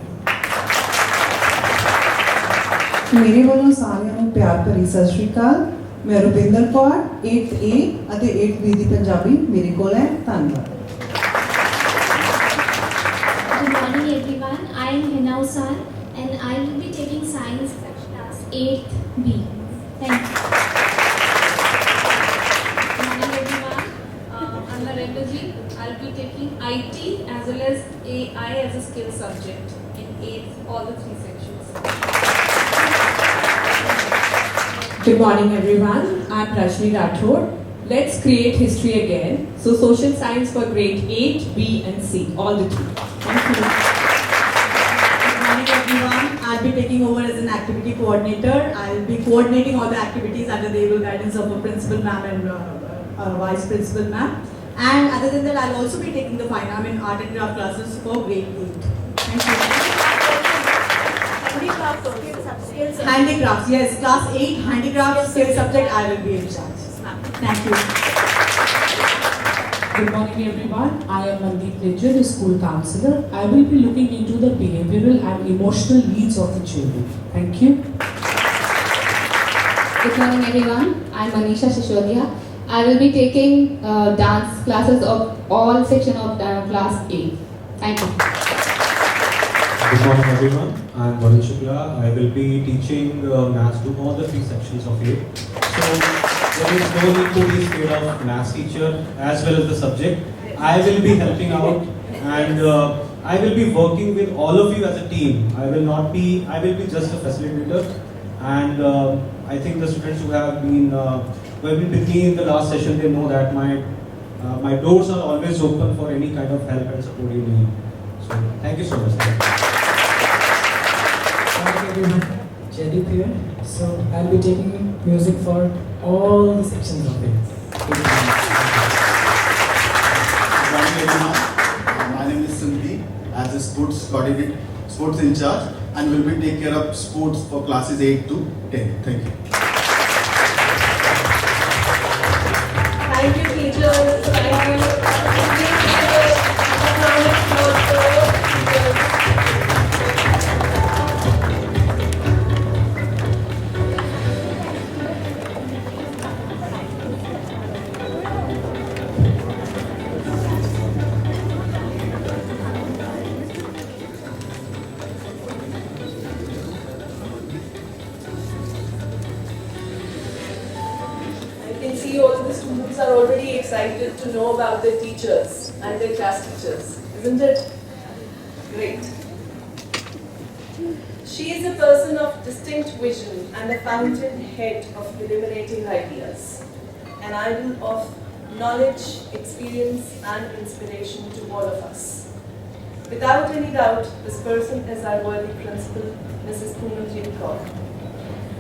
ਮੇਰੇ ਵੱਲੋਂ ਸਾਰਿਆਂ ਨੂੰ ਪਿਆਰ ਭਰੀ ਸਤਿ ਸ਼੍ਰੀ ਅਕਾਲ। ਮੈਂ ਰੁਪਿੰਦਰ ਕੌਰ 8A ਅਤੇ 8B ਦੀ ਪੰਜਾਬੀ ਮੇਰੇ ਕੋਲ ਹੈ। ਧੰਨਵਾਦ। Good morning everyone. I am Hina Usan and I will be taking science class 8B. Thank you. Good morning everyone. I'm Narendra Ji. I'll be taking IT as well as AI as a skill subject in all the 3 sections. Good morning everyone, I'm Rajni Rathod. Let's create history again. So social science for grade 8, B and C, all the 3. Thank you. Good morning everyone. I'll be taking over as an activity coordinator. I'll be coordinating all the activities under the able guidance of a principal ma'am and vice principal ma'am. And other than that, I'll also be taking the fine art and craft classes for grade 8. Thank you. Handicrafts, yes, class 8 handicraft skill subject I will be in charge. Thank you. Good morning everyone. I am Mandeep Ledger, the school counselor. I will be looking into the behavioral and emotional needs of the children. Thank you. Good morning everyone. I'm Manisha Shishodia. I will be taking dance classes of all section of class 8. Thank you. Good morning everyone, I am Varun Shukla. I will be teaching maths to all the 3 sections of 8. So there is no need to be scared of maths teacher as well as the subject. I will be helping out and I will be working with all of you as a team. I will be just a facilitator and I think the students who have been with me in the last session, they know that my doors are always open for any kind of help and support you need. So thank you so much. Everyone, Jaideep here. So I'll be taking music for all the sections of it. Good morning everyone. My name is Sandeep as a sports in charge and will be take care of sports for classes 8 to 10. Thank you. Thank you teachers. Thank you. See, all the students are already excited to know about their teachers and their class teachers, isn't it? Great. She is a person of distinct vision and the fountainhead of illuminating ideas, an idol of knowledge, experience and inspiration to all of us. Without any doubt, this person is our worthy principal, Mrs. Poonamjit Kaur.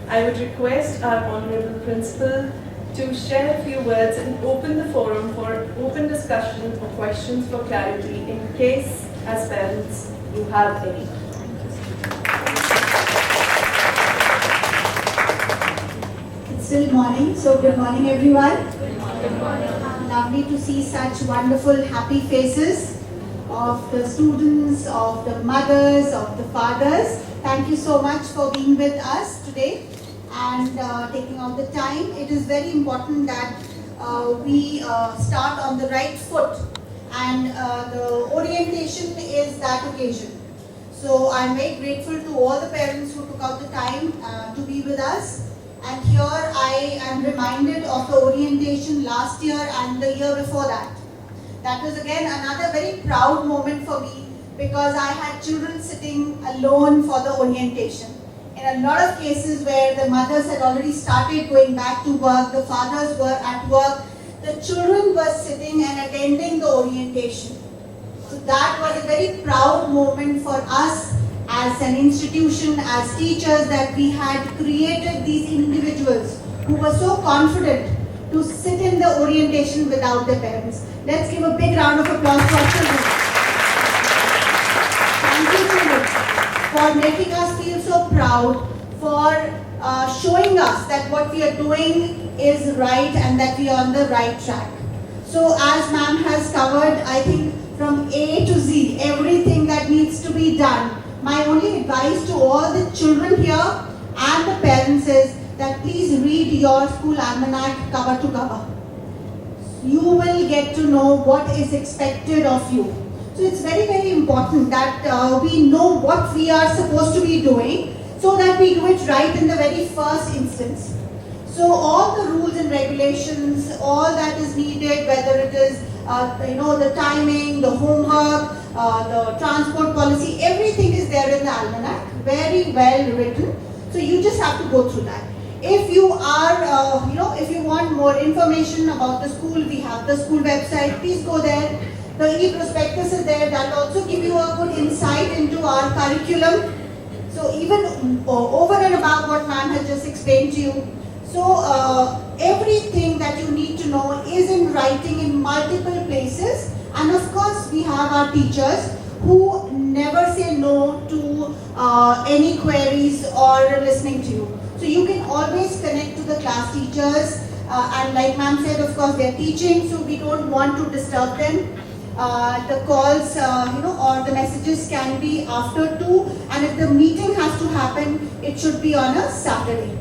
I would request our Honorable Principal to share a few words and open the forum for open discussion or questions for clarity in case, as parents, you have any. It's still morning, so good morning everyone. Good morning. Lovely to see such wonderful happy faces of the students, of the mothers, of the fathers. Thank you so much for being with us today and taking out the time. It is very important that we start on the right foot, and the orientation is that occasion. So I'm very grateful to all the parents who took out the time to be with us. And here I am reminded of the orientation last year and the year before that. That was again another very proud moment for me, because I had children sitting alone for the orientation. In a lot of cases where the mothers had already started going back to work, the fathers were at work, the children were sitting and attending the orientation. So that was a very proud moment for us as an institution, as teachers, that we had created these individuals who were so confident to sit in the orientation without their parents. Let's give a big round of applause to our children. Thank you, children, for making us feel so proud, for showing us that what we are doing is right and that we are on the right track. So as ma'am has covered, I think from A to Z, everything that needs to be done. My only advice to all the children here and the parents is that please read your school almanac cover to cover. You will get to know what is expected of you. So it's very, very important that we know what we are supposed to be doing so that we do it right in the very first instance. So all the rules and regulations, all that is needed, whether it is the timing, the homework, the transport policy, everything is there in the almanac, very well written. So you just have to go through that. If you are, if you want more information about the school, we have the school website, please go there. The e-prospectus is there, that will also give you a good insight into our curriculum. So even over and above what ma'am has just explained to you. So everything that you need to know is in writing in multiple places. And of course, we have our teachers who never say no to any queries or listening to you. So you can always connect to the class teachers. And like ma'am said, of course, they're teaching, so we don't want to disturb them. The calls, or the messages can be after 2. And if the meeting has to happen, it should be on a Saturday.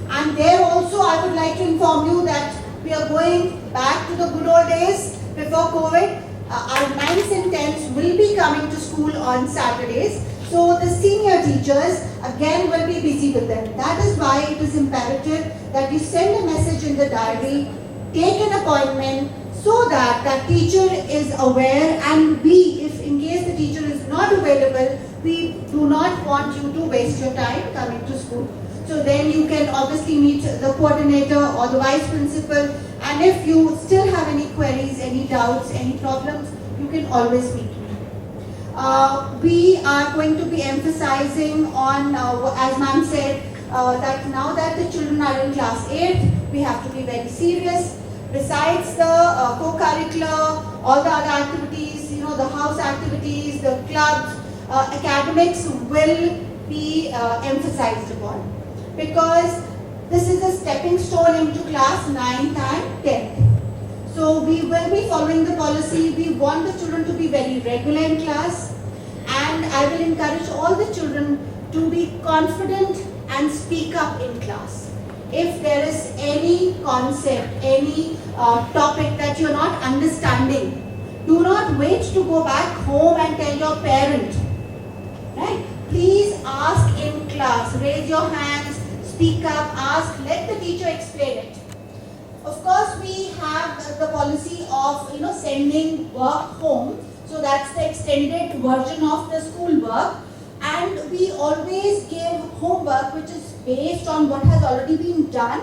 And there also, I would like to inform you that we are going back to the good old days before COVID. Our 9s and 10s will be coming to school on Saturdays. So the senior teachers again will be busy with them. That is why it is imperative that you send a message in the diary, take an appointment so that that teacher is aware, and we, if in case the teacher is not available, we do not want you to waste your time coming to school. So then you can obviously meet the coordinator or the vice principal, and if you still have any queries, any doubts, any problems, you can always meet me. We are going to be emphasizing on, as ma'am said, that now that the children are in class 8, we have to be very serious. Besides the co-curricular, all the other activities, the house activities, the clubs, academics will be emphasized upon. Because this is a stepping stone into class 9th and 10th. So we will be following the policy. We want the children to be very regular in class, and I will encourage all the children to be confident and speak up in class. If there is any concept, any topic that you're not understanding, do not wait to go back home and tell your parent. Right? Please ask in class, raise your hands, speak up, ask, let the teacher explain it. Of course, we have the policy of sending work home. So that's the extended version of the school work. and we always give homework which is based on what has already been done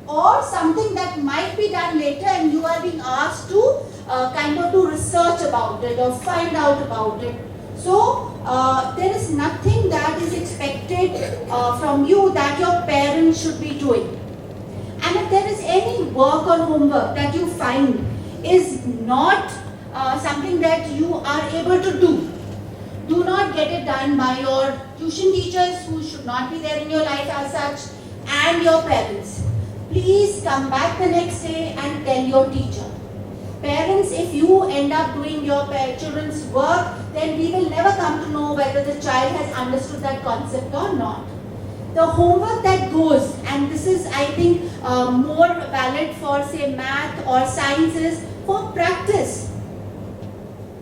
or something that might be done later, and you are being asked to kind of do research about it or find out about it. So there is nothing that is expected from you that your parents should be doing. And if there is any work or homework that you find is not something that you are able to do not get it done by your tuition teachers who should not be there in your life as such, and your parents. Please come back the next day and tell your teacher. Parents, if you end up doing your children's work, then we will never come to know whether the child has understood that concept or not. The homework that goes, and this is I think more valid for say math or science, is for practice.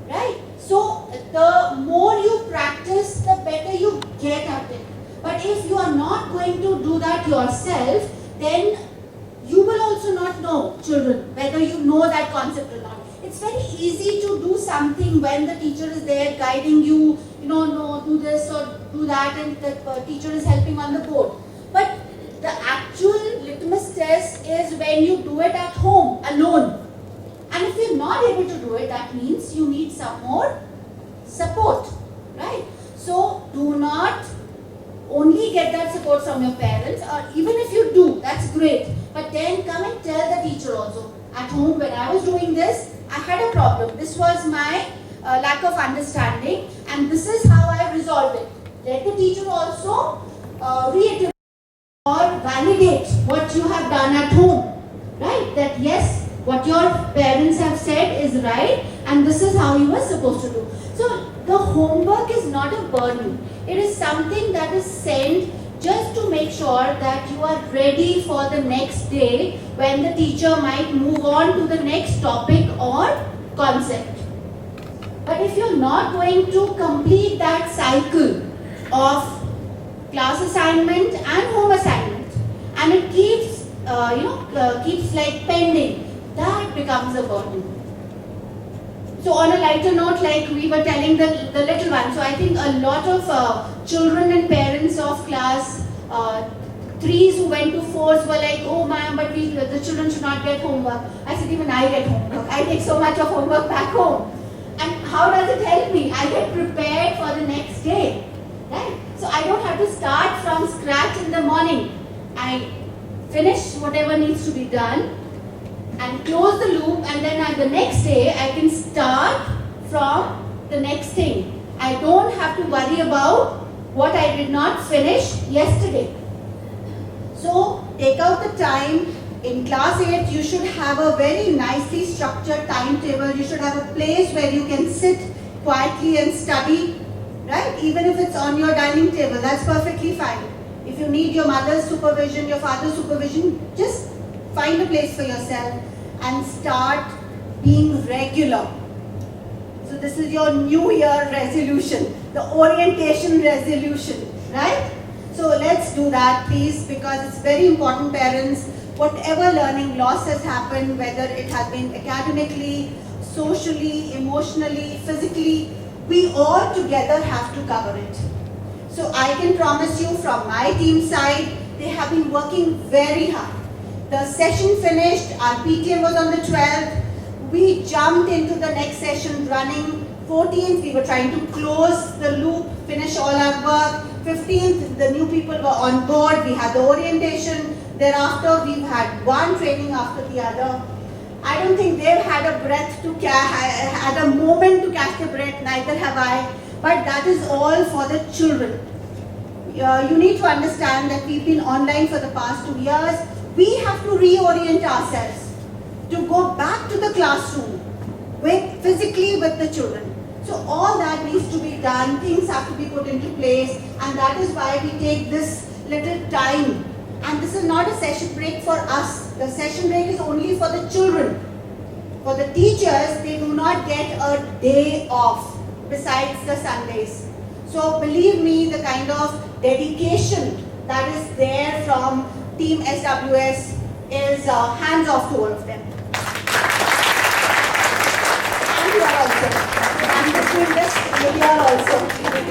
Right? So the more you practice, the better you get at it. But if you are not going to do that yourself, then you will also not know, children, whether you know that concept or not. It's very easy to do something when the teacher is there guiding you, no, do this or do that, and the teacher is helping on the board. But the actual litmus test is when you do it at home, alone. And if you're not able to do it, that means you need some more support, right? So do not only get that support from your parents, or even if you do, that's great. But then come and tell the teacher also. At home, when I was doing this, I had a problem. This was my lack of understanding, and this is how I resolved it. Let the teacher also reiterate or validate what you have done at home, right? That yes, what your parents have said is right, and this is how you were supposed to do. So the homework is not a burden. It is something that is sent just to make sure that you are ready for the next day when the teacher might move on to the next topic or concept. But if you're not going to complete that cycle of class assignment and home assignment, and it keeps, keeps like pending, that becomes a burden. So on a lighter note, like we were telling the little one, so I think a lot of children and parents of class 3s who went to 4s were like, oh ma'am, but the children should not get homework. I said, even I get homework. I take so much of homework back home. And how does it help me? I get prepared for the next day, right? So I don't have to start from scratch in the morning. I finish whatever needs to be done and close the loop, and then at the next day I can start from the next thing. I don't have to worry about what I did not finish yesterday. So take out the time. In class 8, you should have a very nicely structured timetable. You should have a place where you can sit quietly and study, right? Even if it's on your dining table, that's perfectly fine. If you need your mother's supervision, your father's supervision, just find a place for yourself and start being regular. So this is your New Year resolution, the orientation resolution, right? So let's do that, please, because it's very important, parents. Whatever learning loss has happened, whether it has been academically, socially, emotionally, physically, we all together have to cover it. So I can promise you from my team side, they have been working very hard. The session finished, our PTM was on the 12th, we jumped into the next session running. 14th, we were trying to close the loop, finish all our work. 15th, the new people were on board, we had the orientation. Thereafter, we've had one training after the other. I don't think they've had a had a moment to catch their breath, neither have I. But that is all for the children. You need to understand that we've been online for the past 2 years. We have to reorient ourselves to go back to the classroom physically with the children. So all that needs to be done, things have to be put into place, and that is why we take this little time. And this is not a session break for us. The session break is only for the children. For the teachers, they do not get a day off besides the Sundays. So believe me, the kind of dedication that is there from Team SWS is hands off to all of them. And you are also. I'm just doing this, you are also.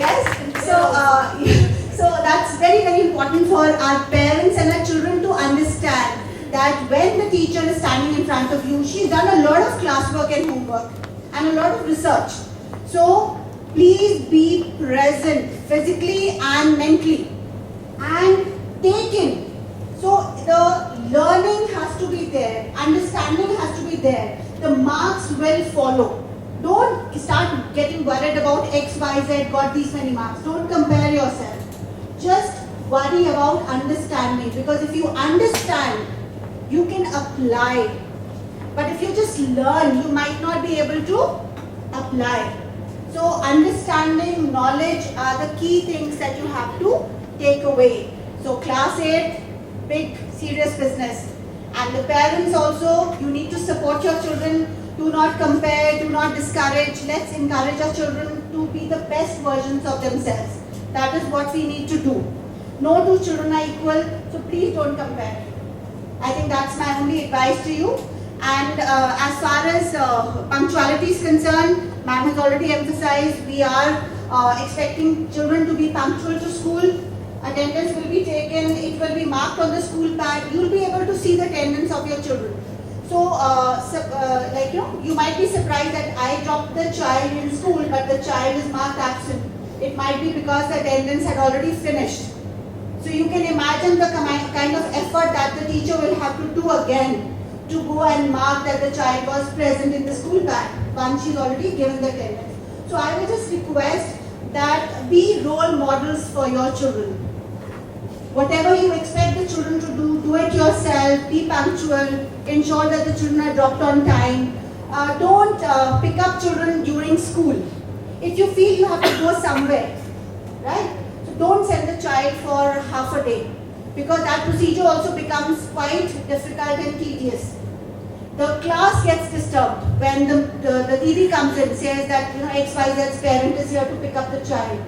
Yes? So So that's very, very important for our parents and our children to understand that when the teacher is standing in front of you, she's done a lot of classwork and homework and a lot of research. So please be present physically and mentally and take in. So the learning has to be there, understanding has to be there, the marks will follow. Don't start getting worried about X, Y, Z got these many marks. Don't compare yourself. Just worry about understanding, because if you understand, you can apply. But if you just learn, you might not be able to apply. So understanding, knowledge are the key things that you have to take away. So class 8, big serious business. And the parents also, you need to support your children. Do not compare, do not discourage. Let's encourage our children to be the best versions of themselves. That is what we need to do. No two children are equal, so please don't compare. I think that's my only advice to you. And as far as punctuality is concerned, ma'am has already emphasized, we are expecting children to be punctual to school. Attendance will be taken, it will be marked on the school pad. You will be able to see the attendance of your children. So, you might be surprised that I dropped the child in school, but the child is marked absent. It might be because the attendance had already finished. So you can imagine the kind of effort that the teacher will have to do again to go and mark that the child was present in the school bag once she's already given the attendance. So I will just request that be role models for your children. Whatever you expect the children to do it yourself, be punctual, ensure that the children are dropped on time. Don't pick up children during school. If you feel you have to go somewhere, right? So don't send the child for half a day, because that procedure also becomes quite difficult and tedious. The class gets disturbed when the DD comes in, says that XYZ's parent is here to pick up the child.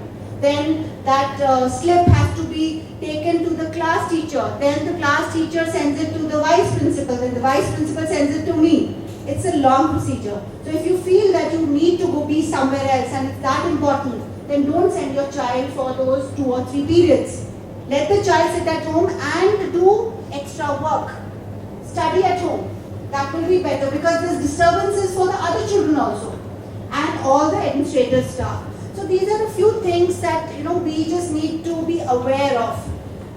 Then that slip has to be taken to the class teacher. Then the class teacher sends it to the vice principal. Then the vice principal sends it to me. It's a long procedure. So if you feel that you need to go be somewhere else and it's that important, then don't send your child for those 2 or 3 periods. Let the child sit at home and do extra work. Study at home. That will be better, because there's disturbances for the other children also and all the administrative staff. So these are a few things that we just need to be aware of.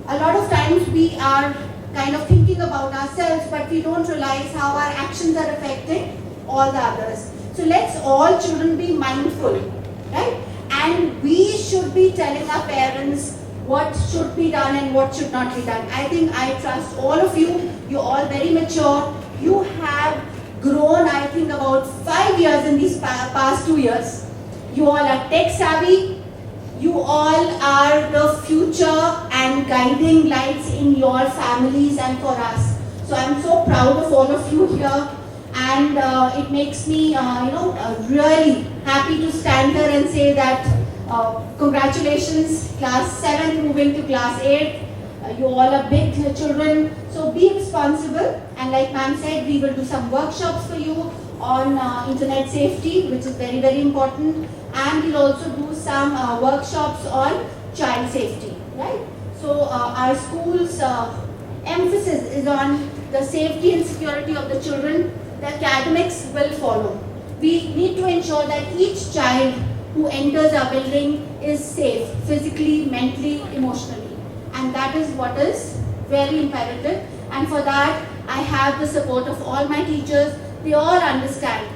A lot of times we are kind of thinking about ourselves, but we don't realize how our actions are affecting all the others. So let's all children be mindful, right? And we should be telling our parents what should be done and what should not be done. I trust all of you. You're all very mature. You have grown, I think, about 5 years in these past 2 years. You all are tech savvy. You all are the future and guiding lights in your families and for us. So I'm so proud of all of you here, and it makes me, really happy to stand here and say that congratulations, class 7 moving to class 8. You all are big children, so be responsible. And like ma'am said, we will do some workshops for you on internet safety, which is very, very important. And we'll also do some workshops on child safety, right? So our school's emphasis is on the safety and security of the children. The academics will follow. We need to ensure that each child who enters our building is safe, physically, mentally, emotionally. And that is what is very imperative. And for that, I have the support of all my teachers. They all understand.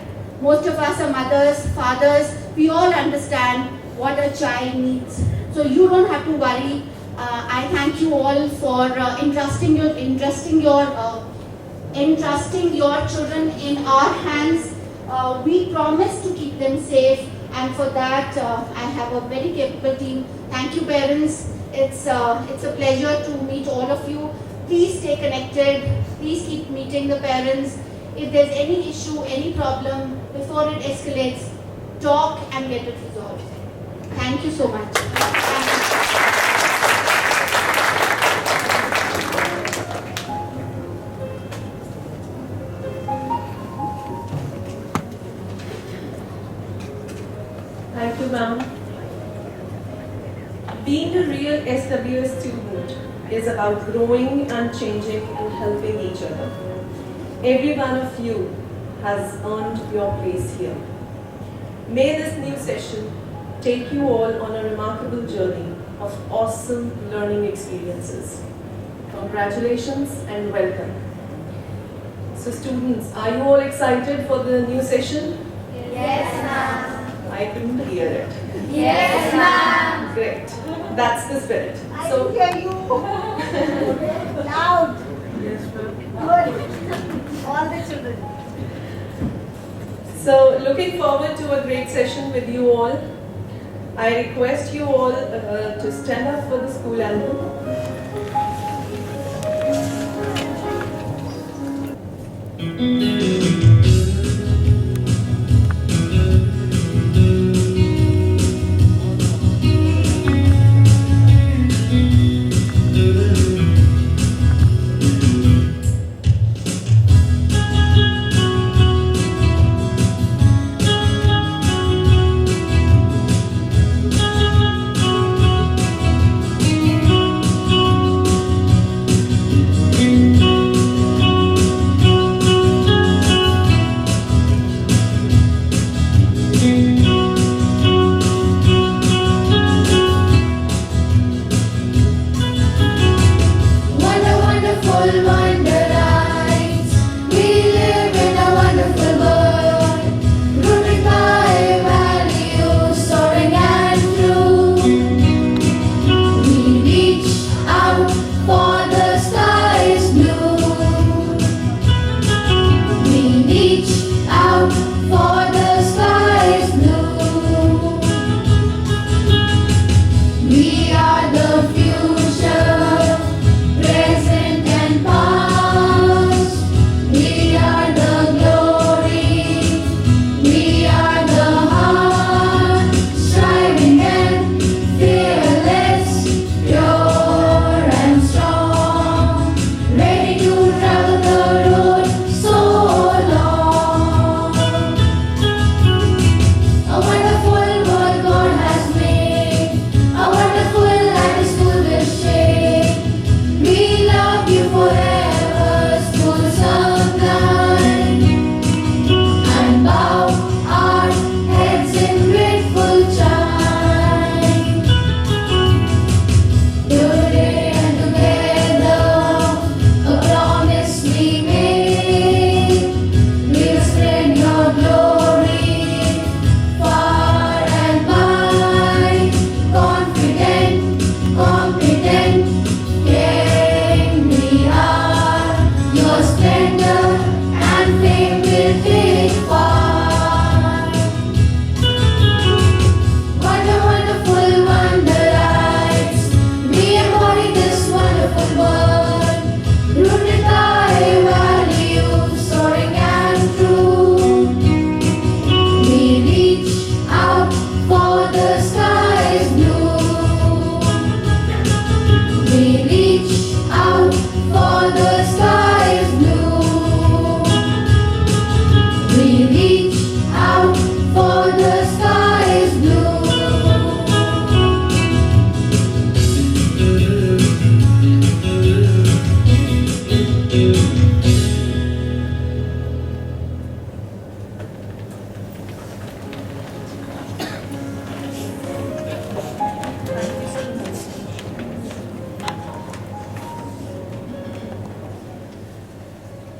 Most of us are mothers, fathers. We all understand what a child needs. So you don't have to worry. I thank you all for entrusting your children in our hands. We promise to keep them safe, and for that I have a very capable team. Thank you, parents. It's a pleasure to meet all of you. Please stay connected. Please keep meeting the parents. If there's any issue, any problem, before it escalates, talk and get it resolved. Thank you so much. Thank you, ma'am. ASWS student is about growing and changing and helping each other. Every one of you has earned your place here. May this new session take you all on a remarkable journey of awesome learning experiences. Congratulations and welcome. So students, are you all excited for the new session? Yes, ma'am. I couldn't hear it. Yes, ma'am. Great. That's the spirit. I can hear you. Loud. Yes, ma'am. Good. All the children. So looking forward to a great session with you all. I request you all to stand up for the school anthem.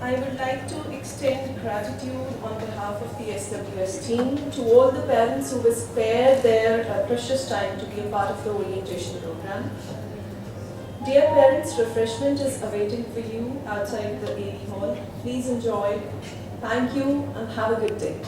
I would like to extend gratitude on behalf of the SWS team to all the parents who have spared their precious time to be a part of the orientation program. Dear parents, refreshment is awaiting for you outside the AD hall. Please enjoy. Thank you and have a good day.